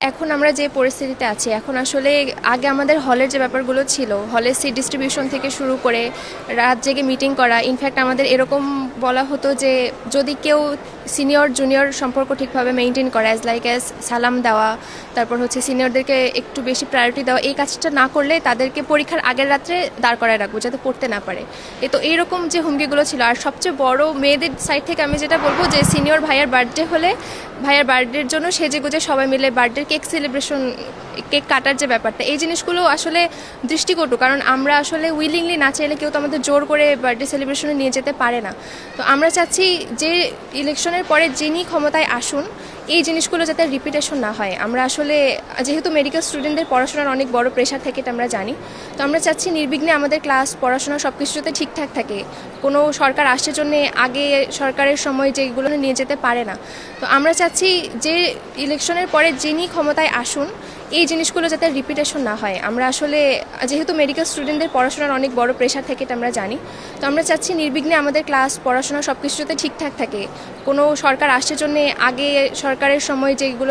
এখন আমরা যে পরিস্থিতিতে আছি এখন আসলে আগে আমাদের হলের যে ব্যাপারগুলো ছিল হলের সিট ডিস্ট্রিবিউশন থেকে শুরু করে রাত জেগে মিটিং করা ইনফ্যাক্ট আমাদের এরকম বলা হতো যে যদি কেউ সিনিয়র জুনিয়র সম্পর্ক ঠিকভাবে মেনটেন করে অ্যাজ সালাম দেওয়া তারপর হচ্ছে সিনিয়রদেরকে একটু বেশি প্রায়োরিটি দেওয়া এই কাজটা না করলে তাদেরকে পরীক্ষার আগের রাত্রে দাঁড় করায় রাখবো যাতে পড়তে না পারে তো এইরকম যে হুমকিগুলো ছিল আর সবচেয়ে বড় মেয়েদের সাইড থেকে আমি যেটা বলবো যে সিনিয়র ভাইয়ের বার্থডে হলে ভাইয়ার বার্থডের জন্য সেজেগুজে সবাই মিলে বার্থডের কেক সেলিব্রেশন কেক কাটার যে ব্যাপারটা এই জিনিসগুলো আসলে দৃষ্টিকটু কারণ আমরা আসলে উইলিংলি না চাইলে কেউ তো আমাদের জোর করে বার্থডে সেলিব্রেশনে নিয়ে যেতে পারে না তো আমরা চাচ্ছি যে ইলেকশনের পরে যিনি ক্ষমতায় আসুন এই জিনিসগুলো যাতে রিপিটেশন না হয় আমরা আসলে যেহেতু মেডিকেল স্টুডেন্টদের পড়াশোনার অনেক বড় প্রেশার থাকে এটা আমরা জানি তো আমরা চাচ্ছি নির্বিঘ্নে আমাদের ক্লাস পড়াশোনা সব কিছু যাতে ঠিকঠাক থাকে কোনো সরকার আসছে জন্য আগে সরকারের সময় যেগুলো নিয়ে যেতে পারে না তো আমরা চাচ্ছি যে ইলেকশনের পরে যিনি ক্ষমতায় আসুন এই জিনিসগুলো যাতে রিপিটেশন না হয় আমরা আসলে যেহেতু মেডিকেল স্টুডেন্টদের পড়াশোনার অনেক বড় প্রেশার থাকে এটা আমরা জানি তো আমরা চাচ্ছি নির্বিঘ্নে আমাদের ক্লাস পড়াশোনা সব কিছু যাতে ঠিকঠাক থাকে কোনো সরকার আসছে জন্য আগে সরকারের সময় যেগুলো